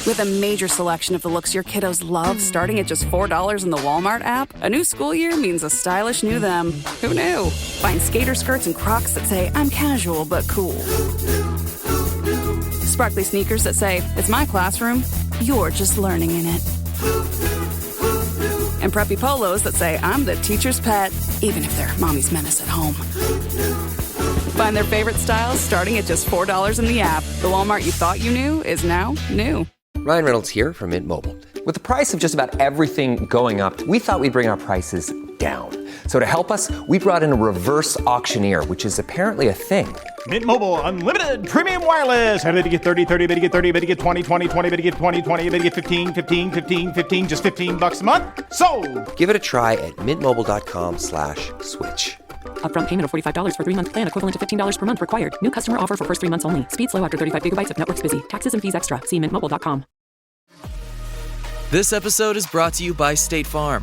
With a major selection of the looks your kiddos love starting at just $4 in the Walmart app, a new school year means a stylish new them. Who knew? Find skater skirts and Crocs that say, I'm casual but cool. Sparkly sneakers that say, it's my classroom, you're just learning in it. And preppy polos that say, I'm the teacher's pet, even if they're mommy's menace at home. Find their favorite styles starting at just $4 in the app. The Walmart you thought you knew is now new. Ryan Reynolds here from Mint Mobile. With the price of just about everything going up, we thought we'd bring our prices down. So to help us, we brought in a reverse auctioneer, which is apparently a thing. Mint Mobile Unlimited Premium Wireless. How to get 30, 30, bit to get 30, bit to get 20, 20, 20, bit to get 20, 20, bit to get 15, 15, 15, 15, just $15 a month? Sold! Give it a try at mintmobile.com/switch. Upfront payment of $45 for 3-month plan, equivalent to $15 per month required. New customer offer for first 3 months only. Speed slow after 35 gigabytes if network's busy. Taxes and fees extra. See mintmobile.com. This episode is brought to you by State Farm.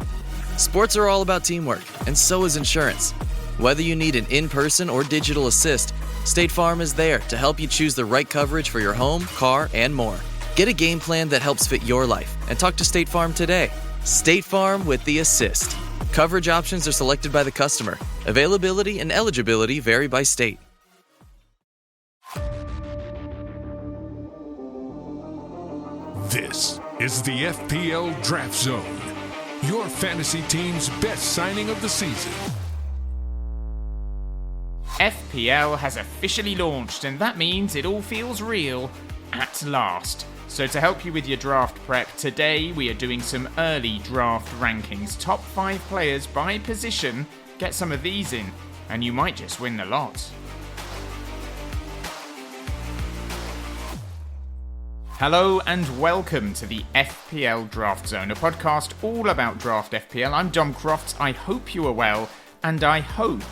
Sports are all about teamwork, and so is insurance. Whether you need an in-person or digital assist, State Farm is there to help you choose the right coverage for your home, car, and more. Get a game plan that helps fit your life and talk to State Farm today. State Farm with the assist. Coverage options are selected by the customer. Availability and eligibility vary by state. This is the FPL Draft Zone, your fantasy team's best signing of the season. FPL has officially launched, and that means it all feels real at last. So to help you with your draft prep, today we are doing some early draft rankings. Top 5 players by position. Get some of these in, and you might just win the lot. Hello and welcome to the FPL Draft Zone, a podcast all about Draft FPL. I'm Dom Crofts. I hope you are well, and I hope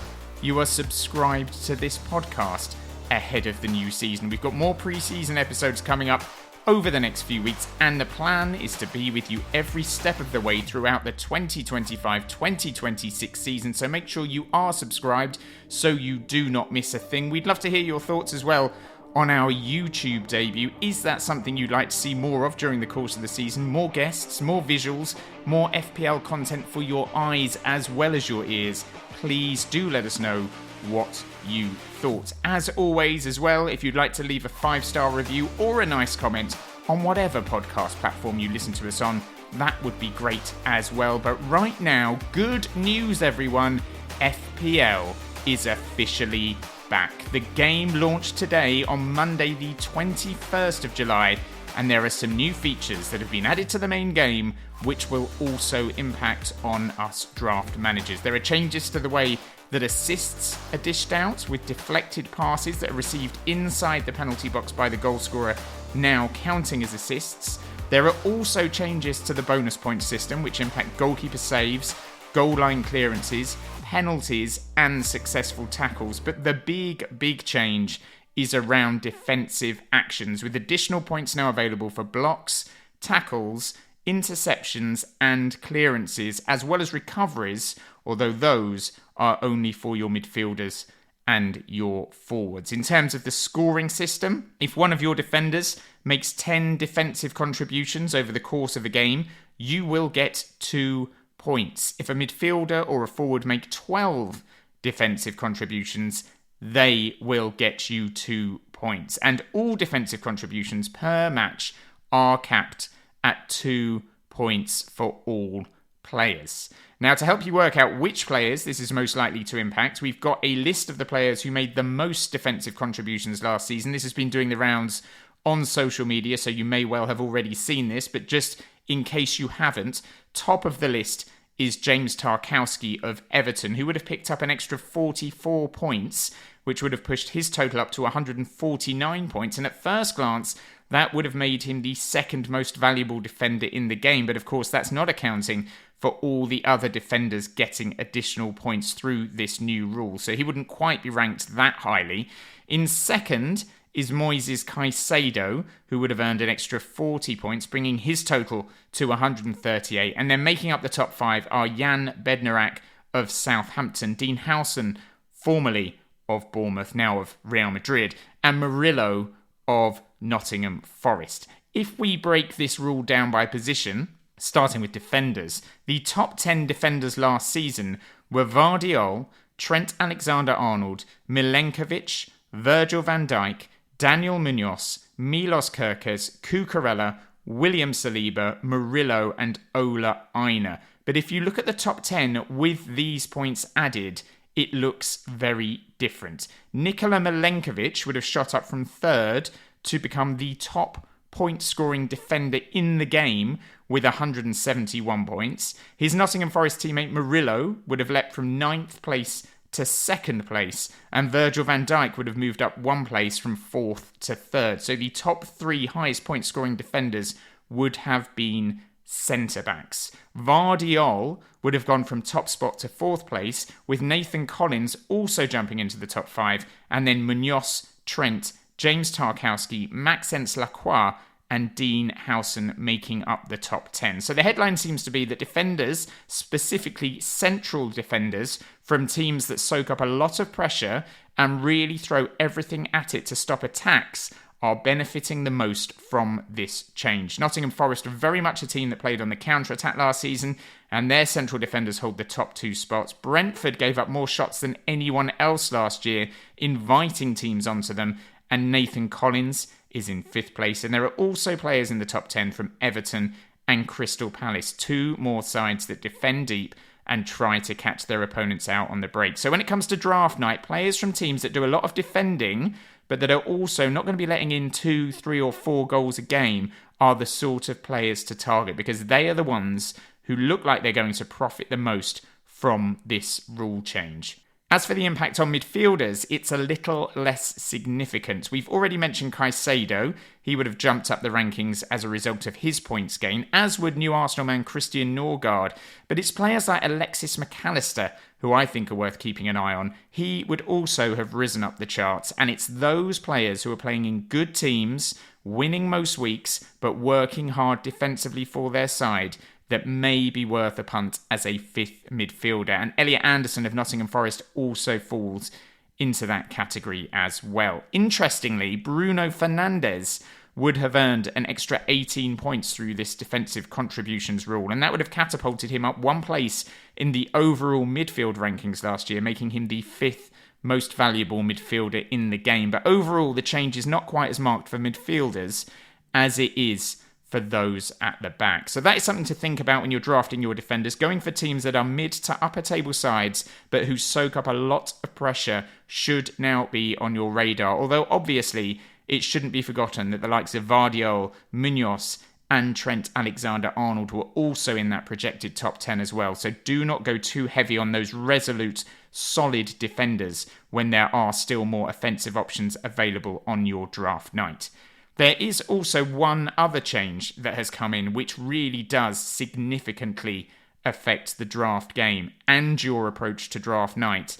you are subscribed to this podcast ahead of the new season. We've got more pre-season episodes coming up over the next few weeks, and the plan is to be with you every step of the way throughout the 2025-2026 season, so make sure you are subscribed so you do not miss a thing. We'd love to hear your thoughts as well on our YouTube debut. Is that something you'd like to see more of during the course of the season? More guests, more visuals, more FPL content for your eyes as well as your ears? Please do let us know what you thought. As always as well, if you'd like to leave a 5-star review or a nice comment on whatever podcast platform you listen to us on, that would be great as well. But right now, good news everyone, FPL is officially back. The game launched today on Monday the 21st of July, and there are some new features that have been added to the main game which will also impact on us draft managers. There are changes to the way that assists are dished out, with deflected passes that are received inside the penalty box by the goal scorer now counting as assists. There are also changes to the bonus point system which impact goalkeeper saves, goal line clearances, penalties and successful tackles. But the big change is around defensive actions, with additional points now available for blocks, tackles, interceptions and clearances, as well as recoveries, although those are only for your midfielders and your forwards. In terms of the scoring system, if one of your defenders makes 10 defensive contributions over the course of a game, you will get 2 points. If a midfielder or a forward make 12 defensive contributions, they will get you 2 points. And all defensive contributions per match are capped at 2 points for all players. Now, to help you work out which players this is most likely to impact, we've got a list of the players who made the most defensive contributions last season. This has been doing the rounds on social media, so you may well have already seen this, but just in case you haven't, top of the list is James Tarkowski of Everton, who would have picked up an extra 44 points, which would have pushed his total up to 149 points. And at first glance, that would have made him the second most valuable defender in the game. But of course, that's not accounting for all the other defenders getting additional points through this new rule. So he wouldn't quite be ranked that highly. In second is Moises Caicedo, who would have earned an extra 40 points, bringing his total to 138. And then making up the top 5 are Jan Bednarak of Southampton, Dean Howson, formerly of Bournemouth, now of Real Madrid, and Murillo of Nottingham Forest. if we break this rule down by position, starting with defenders, the top 10 defenders last season were Vardiol, Trent Alexander-Arnold, Milenkovic, Virgil van Dijk, Daniel Munoz, Milos Kerkez, Cucurella, William Saliba, Murillo and Ola Aina. But if you look at the top 10 with these points added, it looks very different. Nikola Milenkovic would have shot up from third to become the top point-scoring defender in the game with 171 points. His Nottingham Forest teammate Murillo would have leapt from 9th place to 2nd place, and Virgil van Dijk would have moved up 1 place from 4th to 3rd. So the top 3 highest point-scoring defenders would have been centre-backs. Vardiol would have gone from top spot to 4th place, with Nathan Collins also jumping into the top 5, and then Munoz, Trent, James Tarkowski, Maxence Lacroix and Dean Howson making up the top 10. So the headline seems to be that defenders, specifically central defenders, from teams that soak up a lot of pressure and really throw everything at it to stop attacks, are benefiting the most from this change. Nottingham Forest are very much a team that played on the counter-attack last season, and their central defenders hold the top 2 spots. Brentford gave up more shots than anyone else last year, inviting teams onto them, and Nathan Collins is in 5th place. And there are also players in the top 10 from Everton and Crystal Palace, 2 more sides that defend deep and try to catch their opponents out on the break. So when it comes to draft night, players from teams that do a lot of defending, but that are also not going to be letting in 2, 3 or 4 goals a game, are the sort of players to target, because they are the ones who look like they're going to profit the most from this rule change. As for the impact on midfielders, it's a little less significant. We've already mentioned Caicedo. He would have jumped up the rankings as a result of his points gain, as would new Arsenal man Christian Norgard. But it's players like Alexis McAllister who I think are worth keeping an eye on. He would also have risen up the charts, and it's those players who are playing in good teams, winning most weeks, but working hard defensively for their side, that may be worth a punt as a 5th midfielder. And Elliot Anderson of Nottingham Forest also falls into that category as well. Interestingly, Bruno Fernandes would have earned an extra 18 points through this defensive contributions rule, and that would have catapulted him up 1 place in the overall midfield rankings last year, making him the 5th most valuable midfielder in the game. But overall, the change is not quite as marked for midfielders as it is for those at the back. So that is something to think about when you're drafting your defenders. Going for teams that are mid to upper table sides, but who soak up a lot of pressure, should now be on your radar. Although obviously it shouldn't be forgotten that the likes of Vardiol, Munoz and Trent Alexander-Arnold were also in that projected top 10 as well. So do not go too heavy on those resolute, solid defenders when there are still more offensive options available on your draft night. There is also one other change that has come in which really does significantly affect the draft game and your approach to draft night,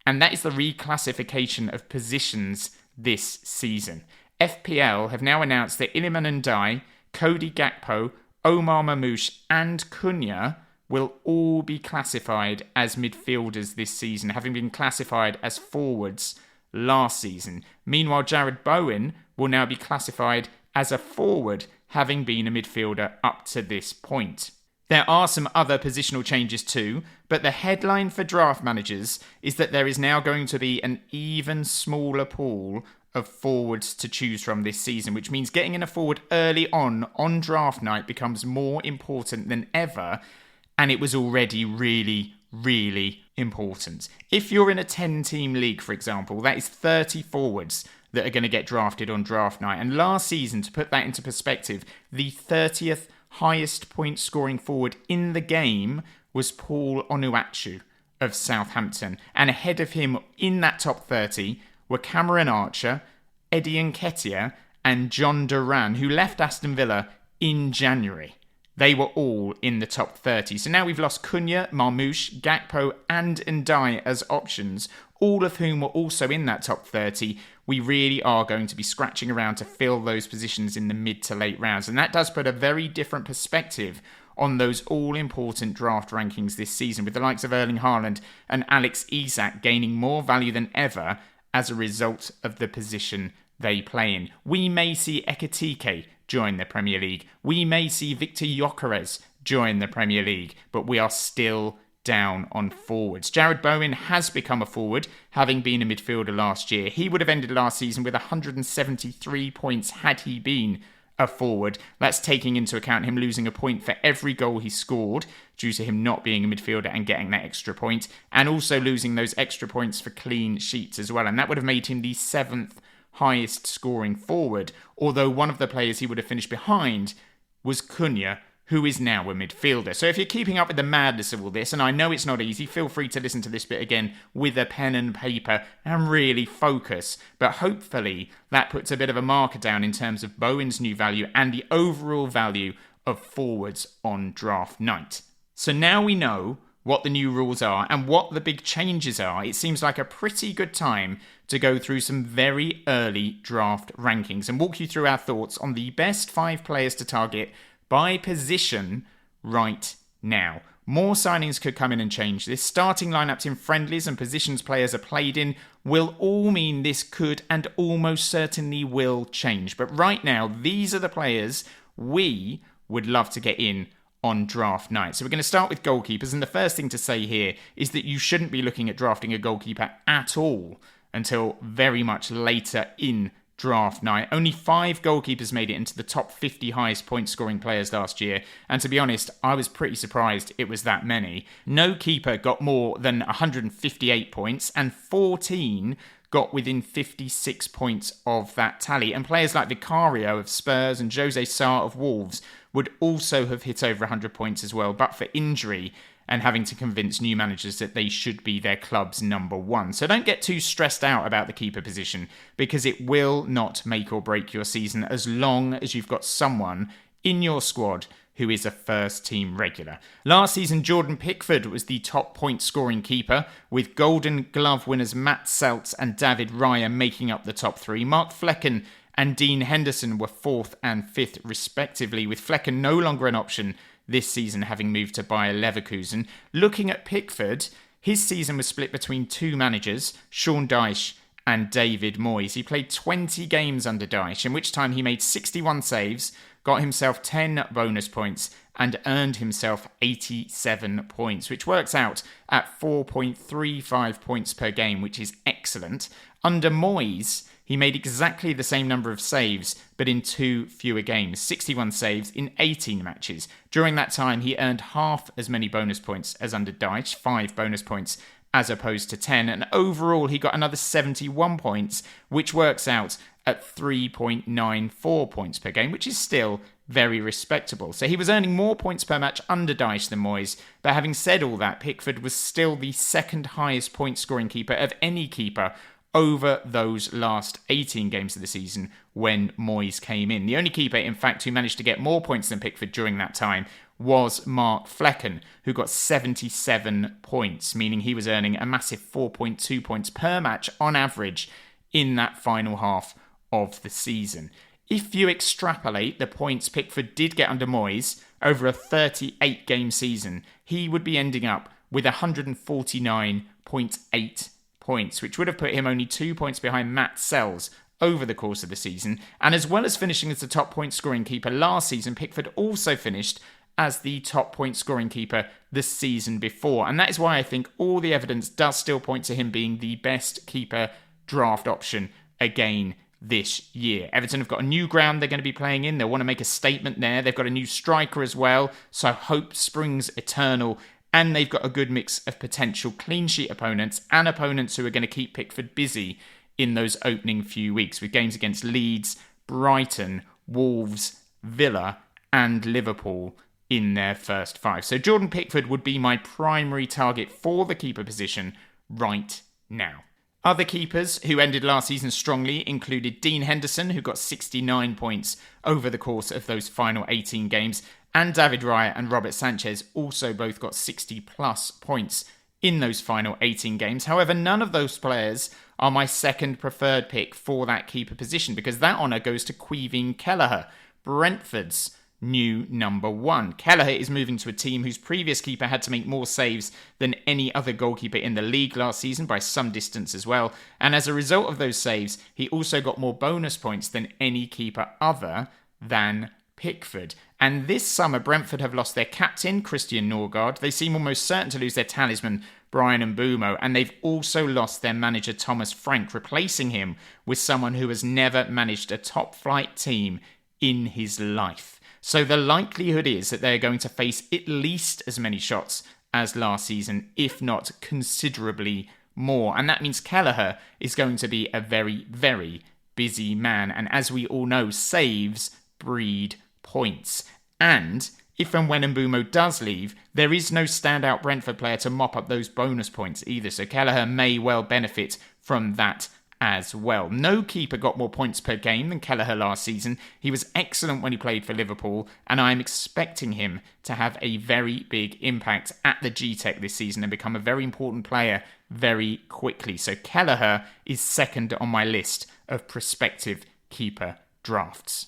and that is the reclassification of positions this season. FPL have now announced that Iliman Ndiaye, Cody Gakpo, Omar Mamouche and Cunha will all be classified as midfielders this season, having been classified as forwards last season. Meanwhile, Jared Bowen will now be classified as a forward, having been a midfielder up to this point. There are some other positional changes too, but the headline for draft managers is that there is now going to be an even smaller pool of forwards to choose from this season, which means getting in a forward early on draft night becomes more important than ever, and it was already really important. If you're in a 10-team league, for example, that is 30 forwards that are going to get drafted on draft night. And last season, to put that into perspective, the 30th highest point scoring forward in the game was Paul Onuachu of Southampton. And ahead of him in that top 30 were Cameron Archer, Eddie Nketiah and John Duran, who left Aston Villa in January. They were all in the top 30. So now we've lost Cunha, Marmouche, Gakpo and Ndiaye as options, all of whom were also in that top 30. We really are going to be scratching around to fill those positions in the mid to late rounds. And that does put a very different perspective on those all-important draft rankings this season, with the likes of Erling Haaland and Alex Isak gaining more value than ever as a result of the position they play in. We may see Ekitike join the Premier League. We may see Victor Gyökeres join the Premier League, but we are still down on forwards. Jarrod Bowen has become a forward, having been a midfielder last year. He would have ended last season with 173 points had he been a forward. That's taking into account him losing a point for every goal he scored due to him not being a midfielder and getting that extra point, and also losing those extra points for clean sheets as well. And that would have made him the 7th highest scoring forward, although one of the players he would have finished behind was Cunha, who is now a midfielder. So if you're keeping up with the madness of all this, and I know it's not easy, feel free to listen to this bit again with a pen and paper and really focus. But hopefully that puts a bit of a marker down in terms of Bowen's new value and the overall value of forwards on draft night. So now we know what the new rules are and what the big changes are. It seems like a pretty good time to go through some very early draft rankings and walk you through our thoughts on the best 5 players to target by position right now. More signings could come in and change this. Starting lineups in friendlies and positions players are played in will all mean this could and almost certainly will change. But right now, these are the players we would love to get in on draft night. So we're going to start with goalkeepers. And the first thing to say here is that you shouldn't be looking at drafting a goalkeeper at all until very much later in draft night. Only 5 goalkeepers made it into the top 50 highest point scoring players last year, and to be honest, I was pretty surprised it was that many. No keeper got more than 158 points, and 14 got within 56 points of that tally. And players like Vicario of Spurs and Jose Sarr of Wolves would also have hit over 100 points as well, but for injury and having to convince new managers that they should be their club's number 1. So don't get too stressed out about the keeper position, because it will not make or break your season as long as you've got someone in your squad who is a first-team regular. Last season, Jordan Pickford was the top point-scoring keeper, with Golden Glove winners Matt Seltz and David Raya making up the top 3. Mark Flecken and Dean Henderson were 4th and 5th respectively, with Flecken no longer an option this season, having moved to Bayer Leverkusen. Looking at Pickford, his season was split between 2 managers, Sean Dyche and David Moyes. He played 20 games under Dyche, in which time he made 61 saves, got himself 10 bonus points, and earned himself 87 points, which works out at 4.35 points per game, which is excellent. Under Moyes, he made exactly the same number of saves, but in 2 fewer games, 61 saves in 18 matches. During that time, he earned half as many bonus points as under Dyche, 5 bonus points as opposed to 10. And overall, he got another 71 points, which works out at 3.94 points per game, which is still very respectable. So he was earning more points per match under Dyche than Moyes. But having said all that, Pickford was still the 2nd highest point scoring keeper of any keeper over those last 18 games of the season when Moyes came in. The only keeper, in fact, who managed to get more points than Pickford during that time was Mark Flecken, who got 77 points, meaning he was earning a massive 4.2 points per match on average in that final half of the season. If you extrapolate the points Pickford did get under Moyes over a 38-game season, he would be ending up with 149.8 points, which would have put him only 2 points behind Matt Sells over the course of the season. And as well as finishing as the top point scoring keeper last season, Pickford also finished as the top point scoring keeper the season before. And that is why I think all the evidence does still point to him being the best keeper draft option again this year. Everton have got a new ground they're going to be playing in. They'll want to make a statement there. They've got a new striker as well, so hope springs eternal. And they've got a good mix of potential clean sheet opponents and opponents who are going to keep Pickford busy in those opening few weeks, with games against Leeds, Brighton, Wolves, Villa and Liverpool in their first 5. So Jordan Pickford would be my primary target for the keeper position right now. Other keepers who ended last season strongly included Dean Henderson, who got 69 points over the course of those final 18 games, and David Raya and Robert Sanchez also both got 60 plus points in those final 18 games. However, none of those players are my second preferred pick for that keeper position, because that honour goes to Caoimhín Kelleher, Brentford's new number 1. Kelleher is moving to a team whose previous keeper had to make more saves than any other goalkeeper in the league last season by some distance as well. And as a result of those saves, he also got more bonus points than any keeper other than Pickford. And this summer, Brentford have lost their captain, Christian Norgard. They seem almost certain to lose their talisman, Brian Mbeumo. And they've also lost their manager, Thomas Frank, replacing him with someone who has never managed a top-flight team in his life. So the likelihood is that they're going to face at least as many shots as last season, if not considerably more. And that means Kelleher is going to be a very, very busy man. And as we all know, saves breed points. And if and when Mbeumo does leave, there is no standout Brentford player to mop up those bonus points either. So Kelleher may well benefit from that as well. No keeper got more points per game than Kelleher last season. He was excellent when he played for Liverpool, and I'm expecting him to have a very big impact at the G-Tech this season and become a very important player very quickly. So Kelleher is second on my list of prospective keeper drafts.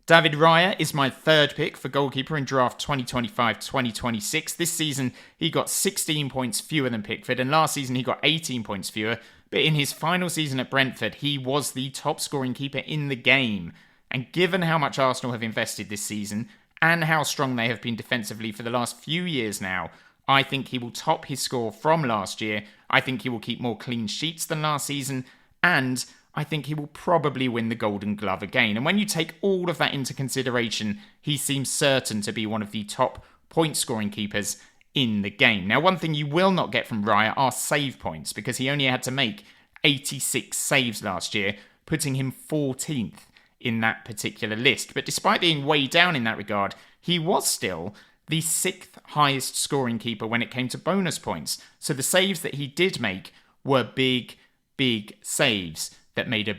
David Raya is my third pick for goalkeeper in draft 2025-2026. This season, he got 16 points fewer than Pickford, and last season he got 18 points fewer. But in his final season at Brentford, he was the top scoring keeper in the game. And given how much Arsenal have invested this season, and how strong they have been defensively for the last few years now, I think he will top his score from last year. I think he will keep more clean sheets than last season, and I think he will probably win the Golden Glove again. And when you take all of that into consideration, he seems certain to be one of the top point-scoring keepers in the game. Now, one thing you will not get from Raya are save points, because he only had to make 86 saves last year, putting him 14th in that particular list. But despite being way down in that regard, he was still the 6th highest scoring keeper when it came to bonus points. So the saves that he did make were big saves that made a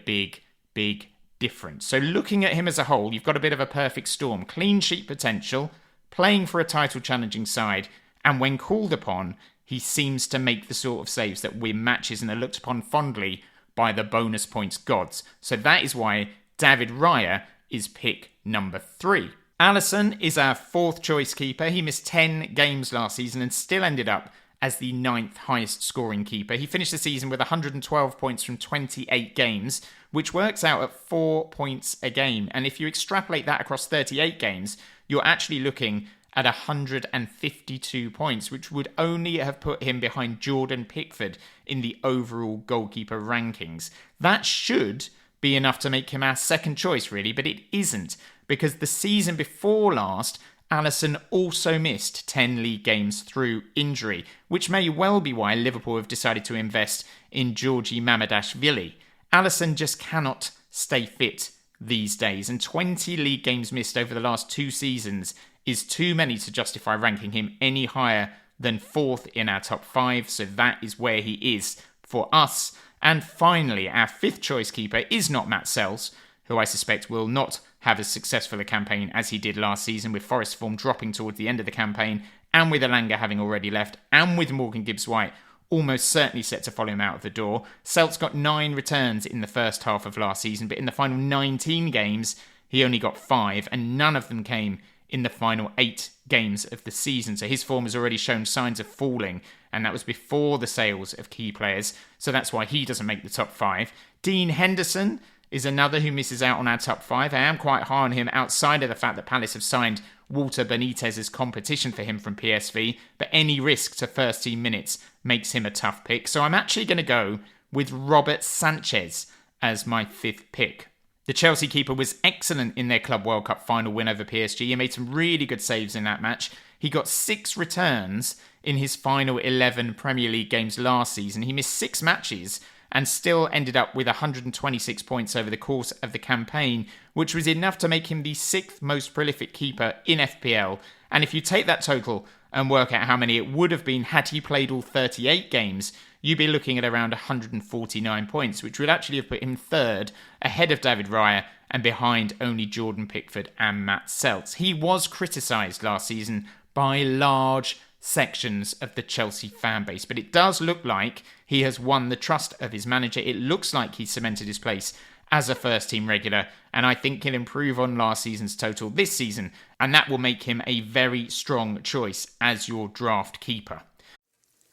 big difference. So looking at him as a whole, you've got a bit of a perfect storm. Clean sheet potential, playing for a title challenging side, and when called upon, he seems to make the sort of saves that win matches and are looked upon fondly by the bonus points gods. So that is why David Raya is pick number 3. Alisson is our 4th choice keeper. He missed 10 games last season and still ended up as the 9th highest scoring keeper. He finished the season with 112 points from 28 games, which works out at 4 points a game. And if you extrapolate that across 38 games, you're actually looking at 152 points, which would only have put him behind Jordan Pickford in the overall goalkeeper rankings. That should be enough to make him our second choice, really, but it isn't, because the season before last, Alisson also missed 10 league games through injury, which may well be why Liverpool have decided to invest in Georgi Mamadashvili. Alisson just cannot stay fit these days, and 20 league games missed over the last 2 seasons is too many to justify ranking him any higher than 4th in our top 5, so that is where he is for us. And finally, our 5th choice keeper is not Matt Sells, who I suspect will not have as successful a campaign as he did last season, with Forest form dropping towards the end of the campaign, and with Elanga having already left, and with Morgan Gibbs-White almost certainly set to follow him out of the door. Seltz got 9 returns in the first half of last season, but in the final 19 games, he only got 5, and none of them came in the final 8 games of the season. So his form has already shown signs of falling, and that was before the sales of key players. So that's why he doesn't make the top 5. Dean Henderson is another who misses out on our top 5. I am quite high on him outside of the fact that Palace have signed Walter Benitez as competition for him from PSV, but any risk to first team minutes makes him a tough pick. So I'm actually going to go with Robert Sanchez as my 5th pick. The Chelsea keeper was excellent in their Club World Cup final win over PSG. He made some really good saves in that match. He got 6 returns in his final 11 Premier League games last season. He missed 6 matches and still ended up with 126 points over the course of the campaign, which was enough to make him the 6th most prolific keeper in FPL. And if you take that total and work out how many it would have been had he played all 38 games, you'd be looking at around 149 points, which would actually have put him 3rd, ahead of David Raya and behind only Jordan Pickford and Matt Seltz. He was criticised last season by large sections of the Chelsea fan base, but it does look like he has won the trust of his manager. It looks like he's cemented his place as a first team regular, and I think he'll improve on last season's total this season, and that will make him a very strong choice as your draft keeper.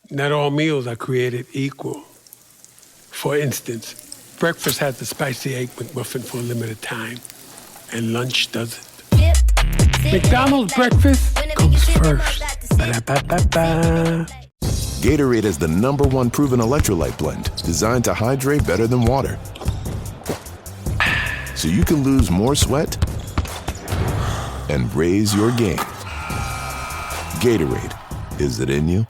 Not all meals are created equal. For instance, breakfast has the spicy egg McMuffin for a limited time. and lunch doesn't. McDonald's breakfast comes first. Ba-da-ba-ba-ba. Gatorade is the #1 proven electrolyte blend designed to hydrate better than water. So you can lose more sweat and raise your game. Gatorade, is it in you?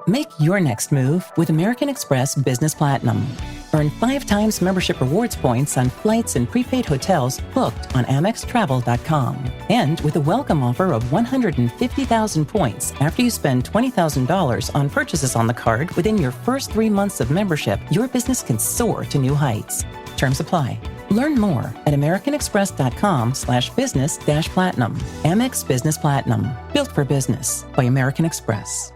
Make your next move with American Express Business Platinum. Earn 5 times membership rewards points on flights and prepaid hotels booked on AmexTravel.com. And with a welcome offer of 150,000 points after you spend $20,000 on purchases on the card within your first 3 months of membership, your business can soar to new heights. Terms apply. Learn more at americanexpress.com/business-platinum. Amex Business Platinum. Built for business by American Express.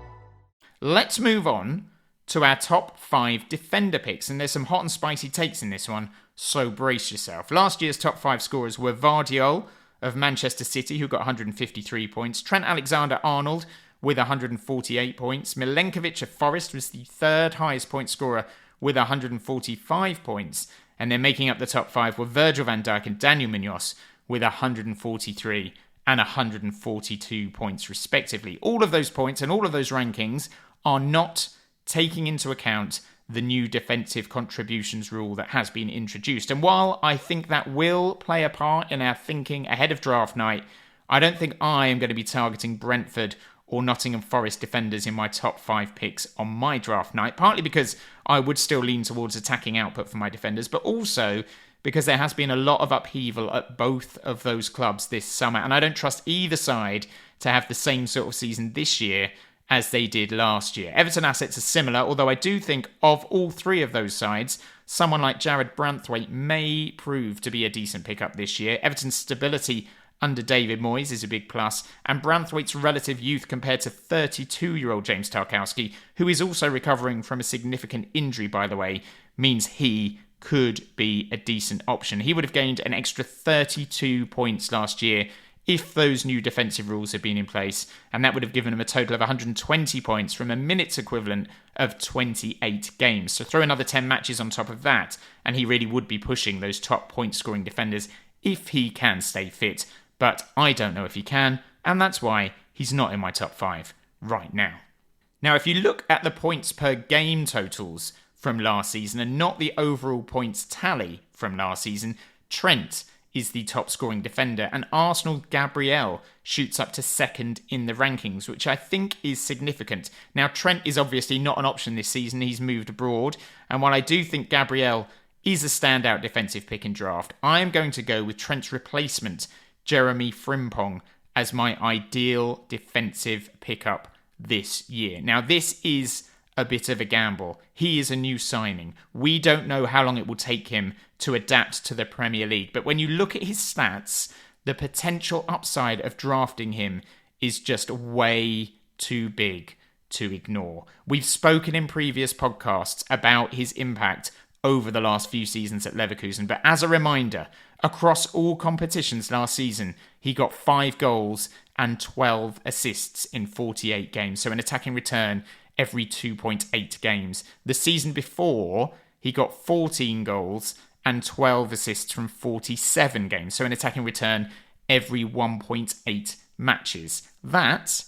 Let's move on to our top 5 defender picks, and there's some hot and spicy takes in this one, so brace yourself. Last year's top 5 scorers were Vardiol of Manchester City, who got 153 points, Trent Alexander-Arnold with 148 points, Milenkovic of Forest was the 3rd highest point scorer with 145 points, and then making up the top 5 were Virgil van Dijk and Daniel Munoz with 143 and 142 points respectively. All of those points and all of those rankings are not taking into account the new defensive contributions rule that has been introduced. And while I think that will play a part in our thinking ahead of draft night, I don't think I am going to be targeting Brentford or Nottingham Forest defenders in my top 5 picks on my draft night, partly because I would still lean towards attacking output for my defenders, but also because there has been a lot of upheaval at both of those clubs this summer, and I don't trust either side to have the same sort of season this year as they did last year. Everton assets are similar, although I do think of all 3 of those sides, someone like Jared Branthwaite may prove to be a decent pickup this year. Everton's stability under David Moyes is a big plus, and Branthwaite's relative youth compared to 32-year-old James Tarkowski, who is also recovering from a significant injury, by the way, means he could be a decent option. He would have gained an extra 32 points last year if those new defensive rules had been in place, and that would have given him a total of 120 points from a minutes equivalent of 28 games. So throw another 10 matches on top of that, and he really would be pushing those top point-scoring defenders if he can stay fit. But I don't know if he can, and that's why he's not in my top 5 right now. Now, if you look at the points per game totals from last season and not the overall points tally from last season, Trent is the top scoring defender, and Arsenal's Gabriel shoots up to 2nd in the rankings, which I think is significant. Now, Trent is obviously not an option this season. He's moved abroad, and while I do think Gabriel is a standout defensive pick in draft, I am going to go with Trent's replacement, Jeremy Frimpong, as my ideal defensive pickup this year. Now, this is a bit of a gamble. He is a new signing. We don't know how long it will take him to adapt to the Premier League. But when you look at his stats, the potential upside of drafting him is just way too big to ignore. We've spoken in previous podcasts about his impact over the last few seasons at Leverkusen. But as a reminder, across all competitions last season, he got 5 goals and 12 assists in 48 games. So an attacking return every 2.8 games. The season before, he got 14 goals and 12 assists from 47 games. So an attacking return every 1.8 matches. That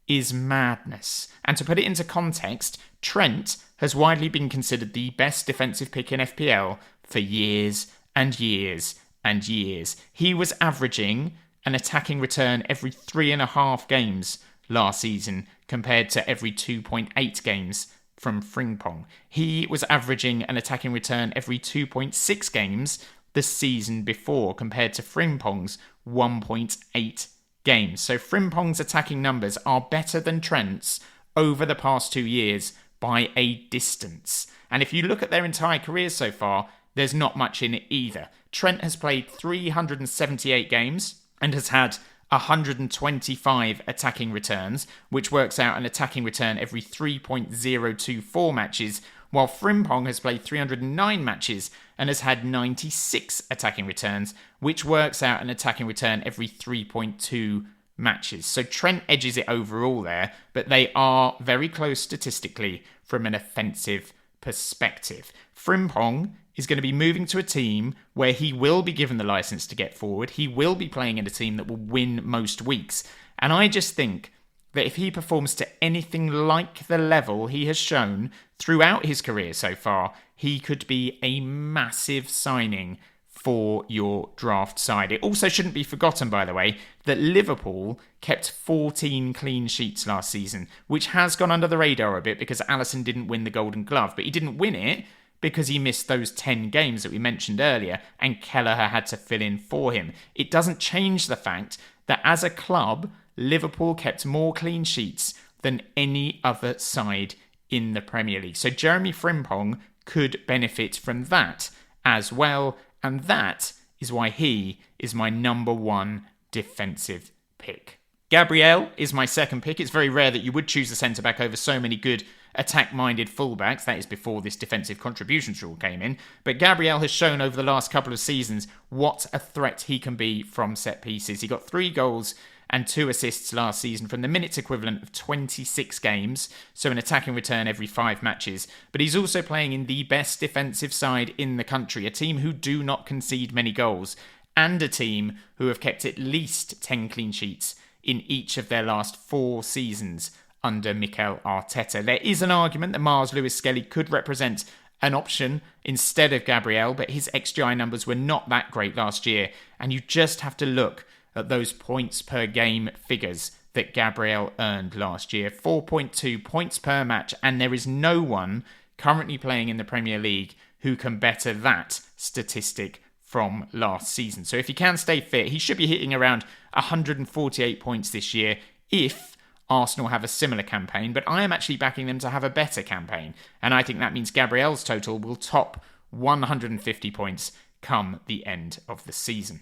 is madness. And to put it into context, Trent has widely been considered the best defensive pick in FPL for years and years and years. He was averaging an attacking return every 3.5 games last season compared to every 2.8 games from Frimpong. He was averaging an attacking return every 2.6 games the season before compared to Frimpong's 1.8 games. So Frimpong's attacking numbers are better than Trent's over the past 2 years by a distance. And if you look at their entire careers so far, there's not much in it either. Trent has played 378 games and has had 125 attacking returns, which works out an attacking return every 3.024 matches, while Frimpong has played 309 matches and has had 96 attacking returns, which works out an attacking return every 3.2 matches. So Trent edges it overall there, but they are very close statistically from an offensive perspective. Frimpong is going to be moving to a team where he will be given the license to get forward. He will be playing in a team that will win most weeks. And I just think that if he performs to anything like the level he has shown throughout his career so far, he could be a massive signing for your draft side. It also shouldn't be forgotten, by the way, that Liverpool kept 14 clean sheets last season, which has gone under the radar a bit because Alisson didn't win the Golden Glove, but he didn't win it because he missed those 10 games that we mentioned earlier and Kelleher had to fill in for him. It doesn't change the fact that as a club, Liverpool kept more clean sheets than any other side in the Premier League. So Jeremy Frimpong could benefit from that as well. And that is why he is my number one defensive pick. Gabriel is my second pick. It's very rare that you would choose a centre-back over so many good attack-minded fullbacks. That is before this defensive contributions rule came in. But Gabriel has shown over the last couple of seasons what a threat he can be from set pieces. He got 3 goals and 2 assists last season from the minutes equivalent of 26 games, so an attacking return every 5 matches. But he's also playing in the best defensive side in the country, a team who do not concede many goals, and a team who have kept at least 10 clean sheets in each of their last 4 seasons under Mikel Arteta. There is an argument that Mars Lewis-Skelly could represent an option instead of Gabriel, but his XGI numbers were not that great last year, and you just have to look at those points per game figures that Gabriel earned last year. 4.2 points per match, and there is no one currently playing in the Premier League who can better that statistic from last season. So if he can stay fit, he should be hitting around 148 points this year if Arsenal have a similar campaign, but I am actually backing them to have a better campaign, and I think that means Gabriel's total will top 150 points come the end of the season.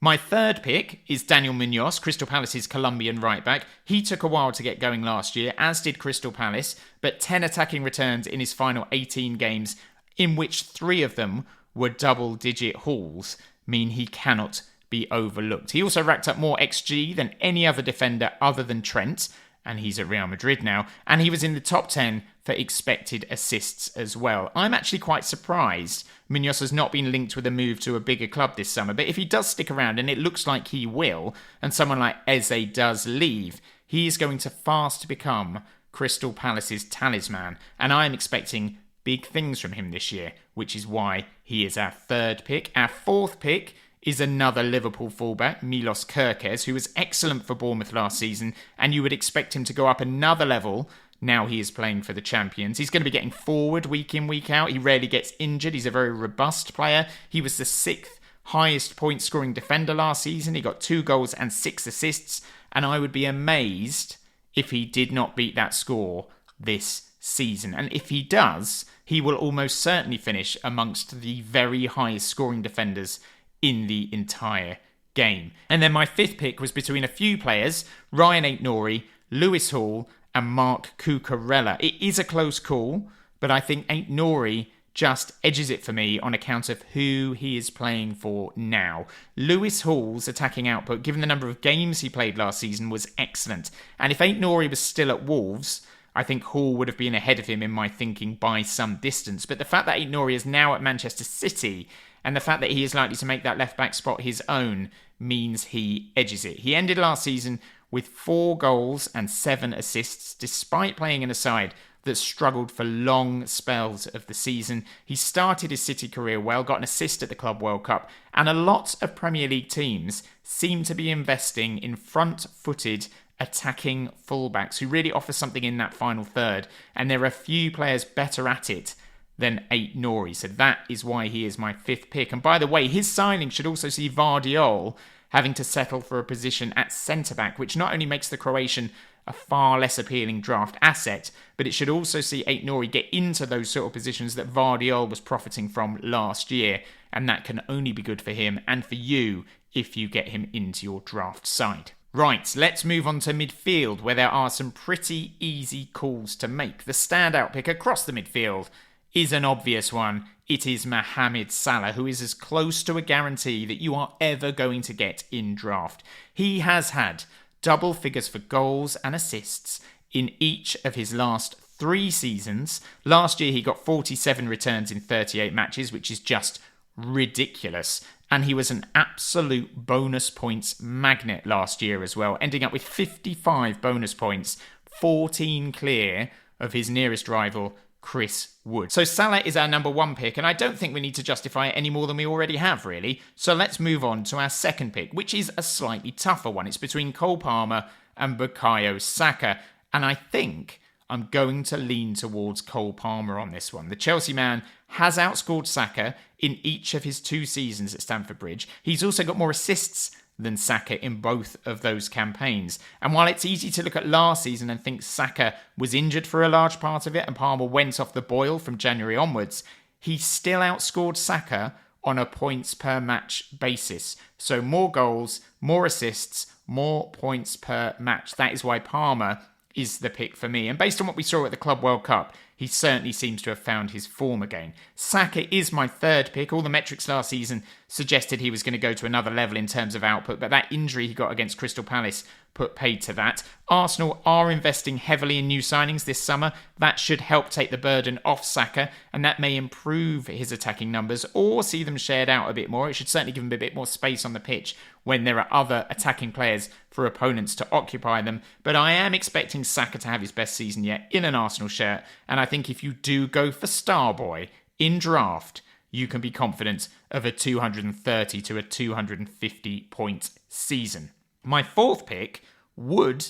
My third pick is Daniel Munoz, Crystal Palace's Colombian right-back. He took a while to get going last year, as did Crystal Palace, but 10 attacking returns in his final 18 games, in which 3 of them were double-digit hauls, mean he cannot be overlooked. He also racked up more XG than any other defender other than Trent, and he's at Real Madrid now, and he was in the top 10 for expected assists as well. I'm actually quite surprised Munoz has not been linked with a move to a bigger club this summer, but if he does stick around, and it looks like he will, and someone like Eze does leave, he is going to fast become Crystal Palace's talisman, and I am expecting big things from him this year, which is why he is our third pick. Our fourth pick is another Liverpool fullback, Milos Kerkez, who was excellent for Bournemouth last season, and you would expect him to go up another level now he is playing for the champions. He's going to be getting forward week in, week out. He rarely gets injured. He's a very robust player. He was the 6th highest point-scoring defender last season. He got 2 goals and 6 assists, and I would be amazed if he did not beat that score this season. And if he does, he will almost certainly finish amongst the very highest scoring defenders in the entire game. And then my 5th pick was between a few players, Ryan Aït-Nouri, Lewis Hall, and Mark Cucurella. It is a close call, but I think Aït-Nouri just edges it for me on account of who he is playing for now. Lewis Hall's attacking output, given the number of games he played last season, was excellent. And if Aït-Nouri was still at Wolves, I think Hall would have been ahead of him in my thinking by some distance. But the fact that Aït-Nouri is now at Manchester City, and the fact that he is likely to make that left-back spot his own, means he edges it. He ended last season with 4 goals and 7 assists, despite playing in a side that struggled for long spells of the season. He started his City career well, got an assist at the Club World Cup, and a lot of Premier League teams seem to be investing in front-footed attacking fullbacks who really offer something in that final third, and there are a few players better at it than Aït-Nouri, so that is why he is my 5th pick. And by the way, his signing should also see Vardiol having to settle for a position at centre-back, which not only makes the Croatian a far less appealing draft asset, but it should also see Aït-Nouri get into those sort of positions that Vardiol was profiting from last year, and that can only be good for him and for you if you get him into your draft side. Right, let's move on to midfield, where there are some pretty easy calls to make. The standout pick across the midfield is an obvious one. It is Mohamed Salah, who is as close to a guarantee that you are ever going to get in draft. He has had double figures for goals and assists in each of his last 3 seasons. Last year, he got 47 returns in 38 matches, which is just ridiculous. And he was an absolute bonus points magnet last year as well, ending up with 55 bonus points, 14 clear of his nearest rival, Chris Wood. So Salah is our number 1 pick, and I don't think we need to justify it any more than we already have, really. So let's move on to our second pick, which is a slightly tougher one. It's between Cole Palmer and Bukayo Saka, and I think I'm going to lean towards Cole Palmer on this one. The Chelsea man has outscored Saka in each of his 2 seasons at Stamford Bridge. He's also got more assists than Saka in both of those campaigns. And while it's easy to look at last season and think Saka was injured for a large part of it and Palmer went off the boil from January onwards, he still outscored Saka on a points per match basis. So more goals, more assists, more points per match. That is why Palmer is the pick for me. And based on what we saw at the Club World Cup, he certainly seems to have found his form again. Saka is my third pick. All the metrics last season suggested he was going to go to another level in terms of output, but that injury he got against Crystal Palace put paid to that. Arsenal are investing heavily in new signings this summer. That should help take the burden off Saka, and that may improve his attacking numbers or see them shared out a bit more. It should certainly give him a bit more space on the pitch when there are other attacking players for opponents to occupy them. But I am expecting Saka to have his best season yet in an Arsenal shirt, and I think if you do go for Starboy in draft, you can be confident of a 230 to a 250 point season. My fourth pick would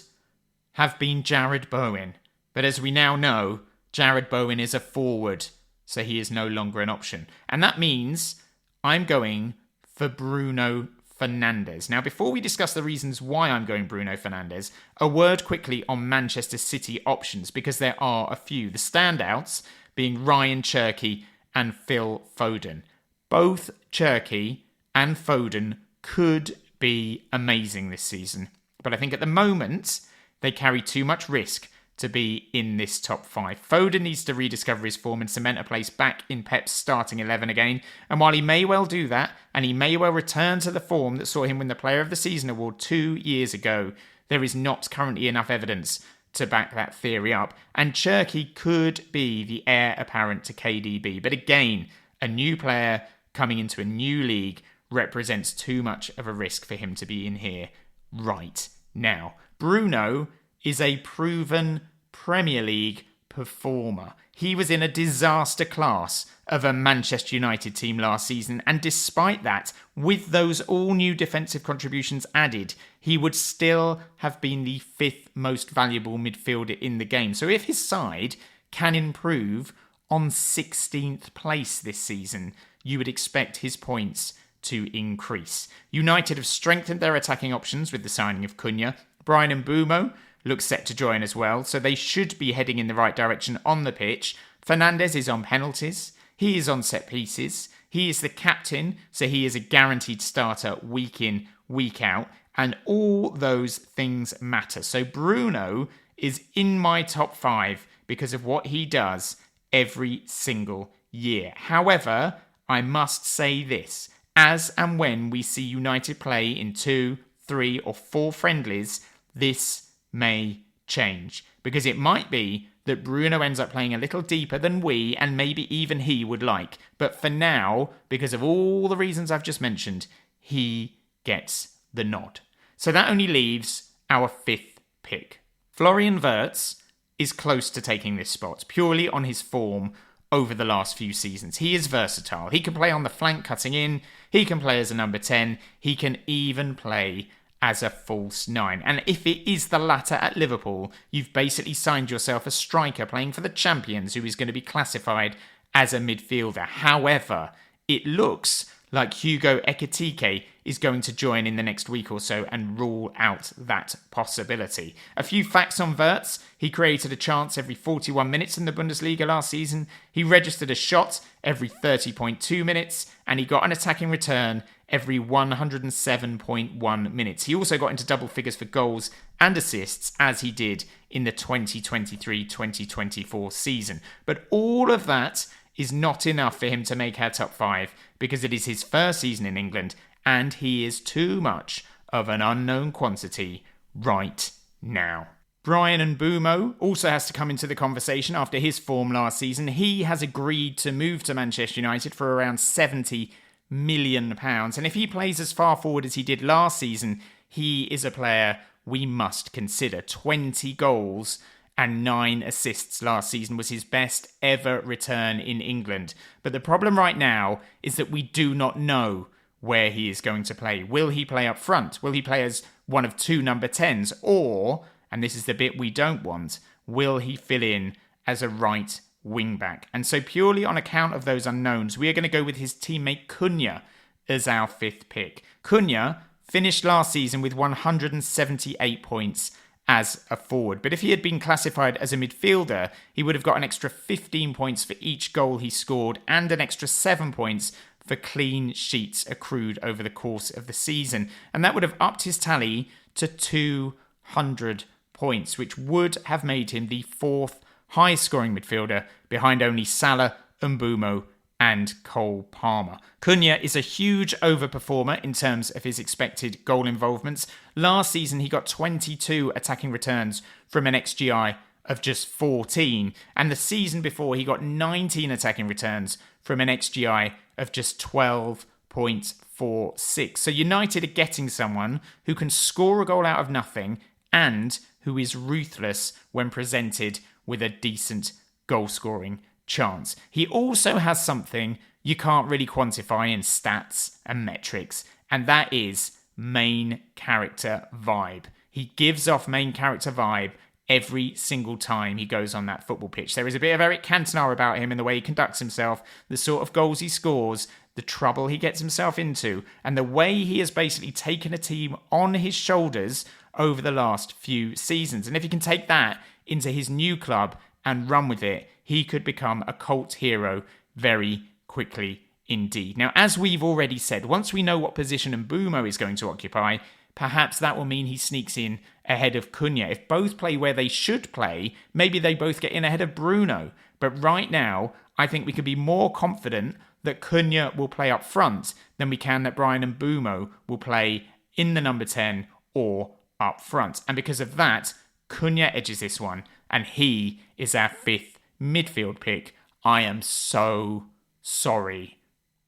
have been Jared Bowen, but as we now know, Jared Bowen is a forward, so he is no longer an option. And that means I'm going for Bruno Fernandes. Now, before we discuss the reasons why I'm going Bruno Fernandes, a word quickly on Manchester City options, because there are a few. The standouts being Ryan Cherki and Phil Foden. Both Cherki and Foden could be amazing this season, but I think at the moment they carry too much risk to be in this top 5. Foden needs to rediscover his form and cement a place back in Pep's starting 11 again, and while he may well do that, and he may well return to the form that saw him win the Player of the Season award 2 years ago, there is not currently enough evidence to back that theory up, and Cherki could be the heir apparent to KDB. But again, a new player coming into a new league represents too much of a risk for him to be in here right now. Bruno is a proven Premier League performer. He was in a disaster class of a Manchester United team last season, and despite that, with those all-new defensive contributions added, he would still have been the 5th most valuable midfielder in the game. So if his side can improve on 16th place this season, you would expect his points to increase. United have strengthened their attacking options with the signing of Cunha. Bryan Mbeumo looks set to join as well, so they should be heading in the right direction on the pitch. Fernandes is on penalties. He is on set pieces. He is the captain, so he is a guaranteed starter week in, week out, and all those things matter. So Bruno is in my top 5 because of what he does every single year. However, I must say this. As and when we see United play in 2, 3 or 4 friendlies, this may change. Because it might be that Bruno ends up playing a little deeper than we and maybe even he would like. But for now, because of all the reasons I've just mentioned, he gets the nod. So that only leaves our 5th pick. Florian Wirtz is close to taking this spot, purely on his form over the last few seasons. He is versatile. He can play on the flank cutting in. He can play as a number 10. He can even play as a false 9. And if it is the latter at Liverpool, you've basically signed yourself a striker playing for the champions who is going to be classified as a midfielder. However, it looks like Hugo Ekitike is going to join in the next week or so and rule out that possibility. A few facts on Wirtz. He created a chance every 41 minutes in the Bundesliga last season. He registered a shot every 30.2 minutes, and he got an attacking return every 107.1 minutes. He also got into double figures for goals and assists, as he did in the 2023-2024 season. But all of that is not enough for him to make our top 5 because it is his first season in England and he is too much of an unknown quantity right now. Bryan Mbeumo also has to come into the conversation after his form last season. He has agreed to move to Manchester United for around £70 million. And if he plays as far forward as he did last season, he is a player we must consider. 20 goals and 9 assists last season was his best ever return in England. But the problem right now is that we do not know where he is going to play. Will he play up front? Will he play as one of 2 number 10s? Or, and this is the bit we don't want, will he fill in as a right wing back? And so purely on account of those unknowns, we are going to go with his teammate Cunha as our 5th pick. Cunha finished last season with 178 points as a forward. But if he had been classified as a midfielder, he would have got an extra 15 points for each goal he scored and an extra 7 points for clean sheets accrued over the course of the season. And that would have upped his tally to 200 points, which would have made him the 4th highest scoring midfielder behind only Salah, Mbeumo and Cole Palmer. Cunha is a huge overperformer in terms of his expected goal involvements. Last season, he got 22 attacking returns from an XGI of just 14. And the season before, he got 19 attacking returns from an XGI of just 12.46. So United are getting someone who can score a goal out of nothing and who is ruthless when presented with a decent goal-scoring chance. He also has something you can't really quantify in stats and metrics, and that is main character vibe. He gives off main character vibe every single time he goes on that football pitch. There is a bit of Eric Cantona about him in the way he conducts himself, the sort of goals he scores, the trouble he gets himself into, and the way he has basically taken a team on his shoulders over the last few seasons. And if he can take that into his new club and run with it, he could become a cult hero very quickly indeed. Now, as we've already said, once we know what position Mbeumo is going to occupy, perhaps that will mean he sneaks in ahead of Cunha. If both play where they should play, maybe they both get in ahead of Bruno. But right now, I think we can be more confident that Cunha will play up front than we can that Bryan Mbeumo will play in the number 10 or up front. And because of that, Cunha edges this one, and he is our 5th midfield pick. I am so sorry,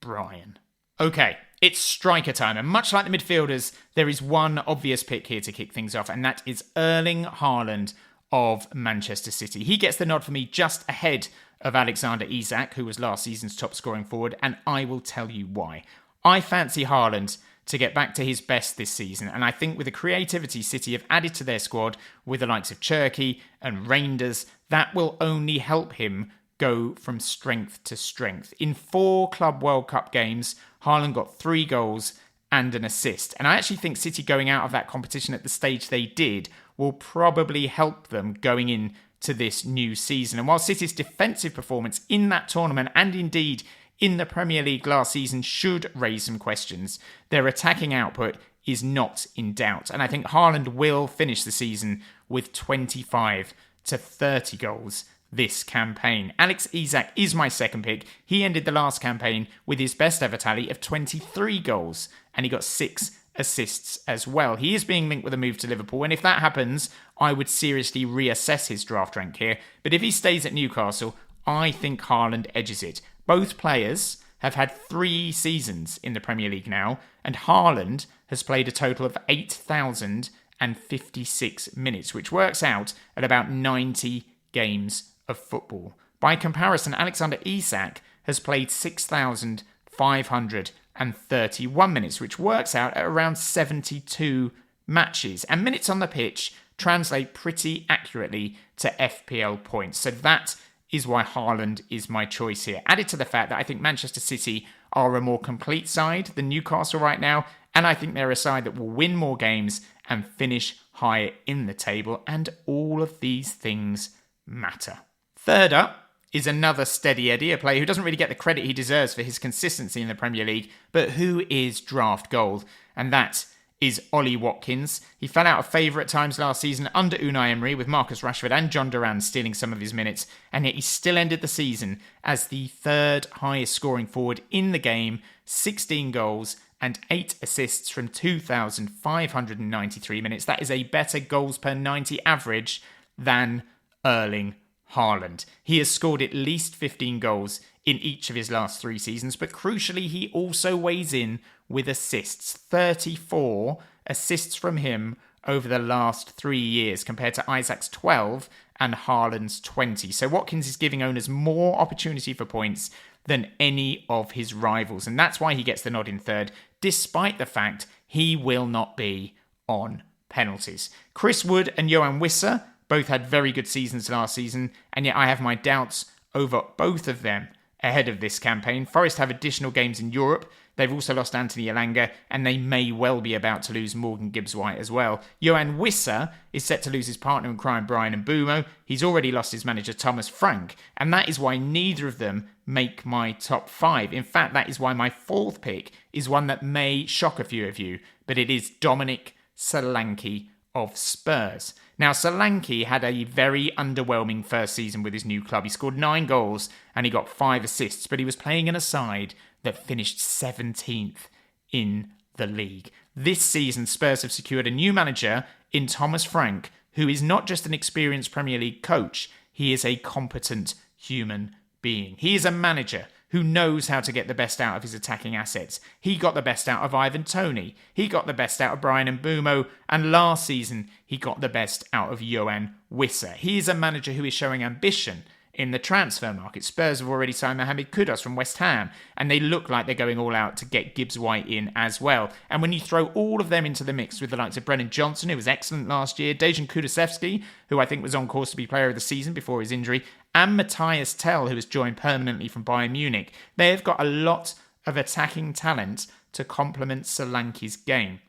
Brian. Okay, it's striker time, and much like the midfielders, there is one obvious pick here to kick things off, and that is Erling Haaland of Manchester City. He gets the nod for me just ahead of Alexander Isak, who was last season's top scoring forward, and I will tell you why. I fancy Haaland to get back to his best this season, and I think with the creativity City have added to their squad with the likes of Cherki and Reinders, that will only help him go from strength to strength. In 4 Club World Cup games, Haaland got 3 goals and an assist. And I actually think City going out of that competition at the stage they did will probably help them going into this new season. And while City's defensive performance in that tournament and indeed in the Premier League last season should raise some questions, their attacking output is not in doubt. And I think Haaland will finish the season with 25 to 30 goals this campaign. Alex Isak is my second pick. He ended the last campaign with his best ever tally of 23 goals, and he got 6 assists as well. He is being linked with a move to Liverpool, and if that happens, I would seriously reassess his draft rank here. But if he stays at Newcastle, I think Haaland edges it. Both players have had 3 seasons in the Premier League now, and Haaland has played a total of 8,056 minutes, which works out at about 90 games of football. By comparison, Alexander Isak has played 6,531 minutes, which works out at around 72 matches. And minutes on the pitch translate pretty accurately to FPL points. So that is why Haaland is my choice here. Added to the fact that I think Manchester City are a more complete side than Newcastle right now, and I think they're a side that will win more games and finish higher in the table, and all of these things matter. Third up is another steady Eddie, a player who doesn't really get the credit he deserves for his consistency in the Premier League, but who is draft gold, and that is Ollie Watkins. He fell out of favour at times last season under Unai Emery, with Marcus Rashford and John Duran stealing some of his minutes, and yet he still ended the season as the 3rd highest scoring forward in the game, 16 goals and 8 assists from 2,593 minutes. That is a better goals per 90 average than Erling Haaland. He has scored at least 15 goals in each of his last 3 seasons, but crucially, he also weighs in with assists. 34 assists from him over the last 3 years, compared to Isaac's 12 and Haaland's 20. So Watkins is giving owners more opportunity for points than any of his rivals, and that's why he gets the nod in third, despite the fact he will not be on penalties. Chris Wood and Johan Wissa both had very good seasons last season, and yet I have my doubts over both of them ahead of this campaign. Forest have additional games in Europe. They've also lost Anthony Elanga, and they may well be about to lose Morgan Gibbs-White as well. Johan Wissa is set to lose his partner in crime, Brian Mbeumo. He's already lost his manager, Thomas Frank, and that is why neither of them make my top 5. In fact, that is why my 4th pick is one that may shock a few of you, but it is Dominic Solanke of Spurs. Now, Solanke had a very underwhelming first season with his new club. He scored 9 goals and he got 5 assists, but he was playing in a side that finished 17th in the league. This season, Spurs have secured a new manager in Thomas Frank, who is not just an experienced Premier League coach, he is a competent human being. He is a manager who knows how to get the best out of his attacking assets. He got the best out of Ivan Toney. He got the best out of Brian Mbeumo. And last season, he got the best out of Johan Wissa. He is a manager who is showing ambition in the transfer market. Spurs have already signed Mohamed Kudus from West Ham, and they look like they're going all out to get Gibbs-White in as well. And when you throw all of them into the mix with the likes of Brennan Johnson, who was excellent last year, Dejan Kulusevski, who I think was on course to be player of the season before his injury, and Matthias Tell, who has joined permanently from Bayern Munich, they have got a lot of attacking talent to complement Solanke's game.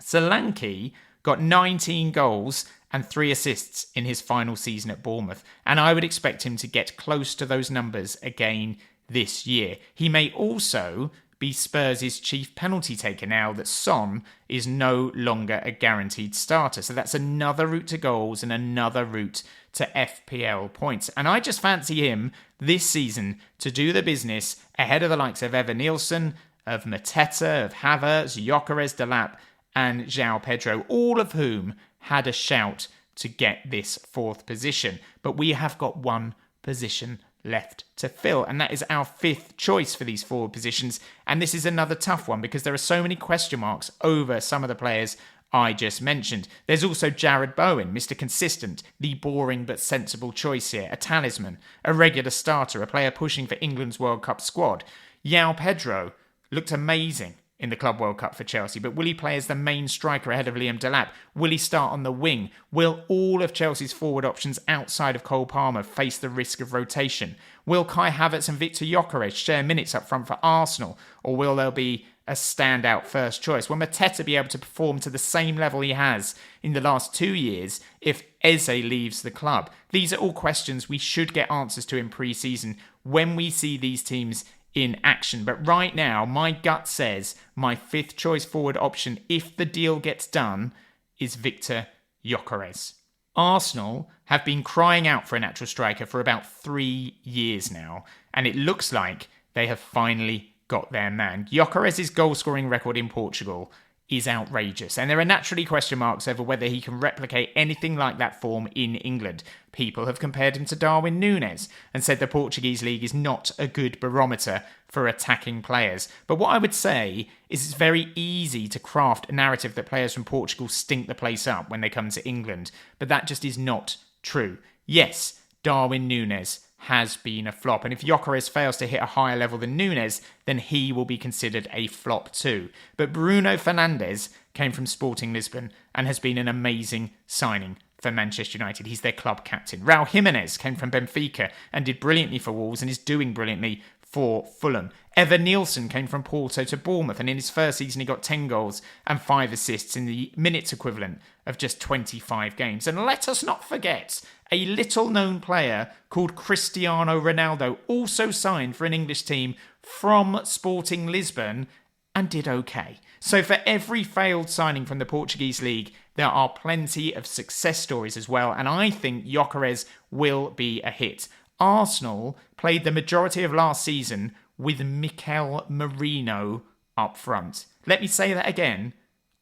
Solanke got 19 goals and 3 assists in his final season at Bournemouth, and I would expect him to get close to those numbers again this year. He may also be Spurs' chief penalty taker now that Son is no longer a guaranteed starter. So that's another route to goals and another route to FPL points. And I just fancy him this season to do the business ahead of the likes of Evan Nielsen, of Mateta, of Havertz, Gyökeres, Delap, and João Pedro, all of whom had a shout to get this 4th position. But we have got one position left to fill, and that is our 5th choice for these forward positions. And this is another tough one because there are so many question marks over some of the players I just mentioned. There's also Jared Bowen, Mr. Consistent, the boring but sensible choice here, a talisman, a regular starter, a player pushing for England's World Cup squad. João Pedro looked amazing in the Club World Cup for Chelsea, but will he play as the main striker ahead of Liam Delap? Will he start on the wing? Will all of Chelsea's forward options outside of Cole Palmer face the risk of rotation? Will Kai Havertz and Victor Gyökeres share minutes up front for Arsenal, or will there be a standout first choice? Will Mateta be able to perform to the same level he has in the last 2 years if Eze leaves the club? These are all questions we should get answers to in pre-season when we see these teams in action. But right now, my gut says my 5th choice forward option, if the deal gets done, is Victor Gyökeres. Arsenal have been crying out for a natural striker for about 3 years now, and it looks like they have finally got their man. Gyökeres' goal-scoring record in Portugal is outrageous, and there are naturally question marks over whether he can replicate anything like that form in England. People have compared him to Darwin Núñez and said the Portuguese league is not a good barometer for attacking players. But what I would say is it's very easy to craft a narrative that players from Portugal stink the place up when they come to England, but that just is not true. Yes, Darwin Núñez has been a flop, and if Gyökeres fails to hit a higher level than Núñez, then he will be considered a flop too. But Bruno Fernandes came from Sporting Lisbon and has been an amazing signing for Manchester United. He's their club captain. Raul Jimenez came from Benfica and did brilliantly for Wolves and is doing brilliantly for Fulham. Evan Nielsen came from Porto to Bournemouth, and in his first season he got 10 goals and 5 assists in the minutes equivalent of just 25 games. And let us not forget a little-known player called Cristiano Ronaldo also signed for an English team from Sporting Lisbon and did okay. So for every failed signing from the Portuguese league, there are plenty of success stories as well, and I think Gyökeres will be a hit. Arsenal played the majority of last season with Mikel Merino up front. Let me say that again.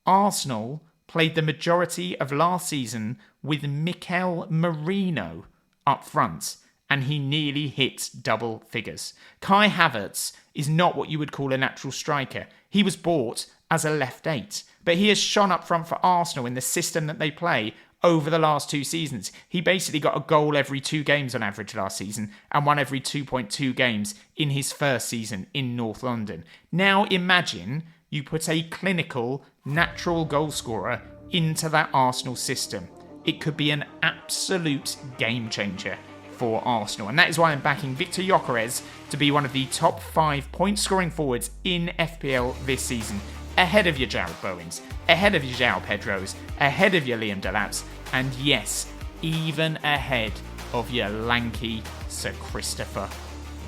Arsenal played the majority of last season with Mikel Merino up front, and he nearly hit double figures. Kai Havertz is not what you would call a natural striker. He was bought as a left 8, but he has shone up front for Arsenal in the system that they play over the last 2 seasons. He basically got a goal every 2 games on average last season and won every 2.2 games in his first season in North London. Now imagine you put a clinical, natural goal scorer into that Arsenal system. It could be an absolute game changer for Arsenal. And that is why I'm backing Victor Gyökeres to be one of the top 5 point-scoring forwards in FPL this season. Ahead of your Jarrod Bowens, ahead of your João Pedros, ahead of your Liam Delaps, and yes, even ahead of your lanky Sir Christopher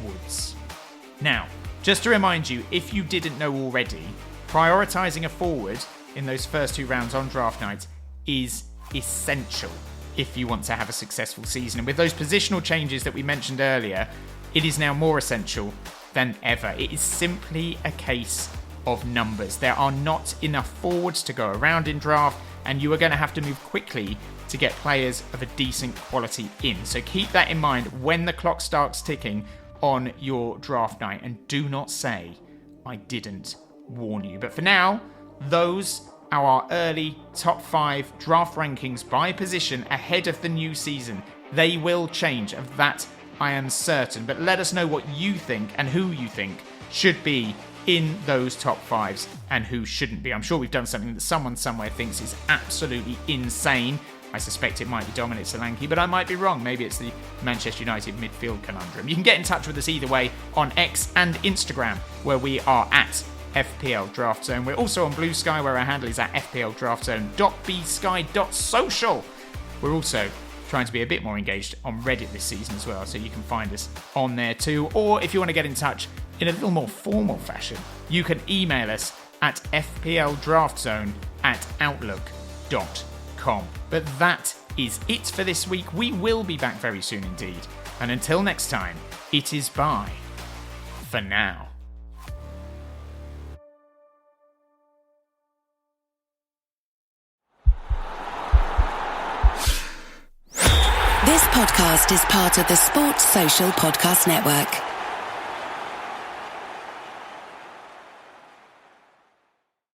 Woods. Now, just to remind you, if you didn't know already, prioritising a forward in those first 2 rounds on draft night is essential if you want to have a successful season. And with those positional changes that we mentioned earlier, it is now more essential than ever. It is simply a case of numbers. There are not enough forwards to go around in draft, and you are going to have to move quickly to get players of a decent quality in. So keep that in mind when the clock starts ticking on your draft night, and do not say I didn't warn you. But for now, those are our early top 5 draft rankings by position ahead of the new season. They will change, of that I am certain. But let us know what you think and who you think should be in those top 5s and who shouldn't be. I'm sure we've done something that someone somewhere thinks is absolutely insane. I suspect it might be Dominic Solanke, but I might be wrong. Maybe it's the Manchester United midfield conundrum. You can get in touch with us either way on X and Instagram, where we are at FPL Draft Zone. We're also on Blue Sky, where our handle is at FPLDraftZone.bsky.social. We're also trying to be a bit more engaged on Reddit this season as well, so you can find us on there too. Or if you want to get in touch in a little more formal fashion, you can email us at fpldraftzone@outlook.com. But that is it for this week. We will be back very soon indeed. And until next time, it is bye for now. This podcast is part of the Sports Social Podcast Network.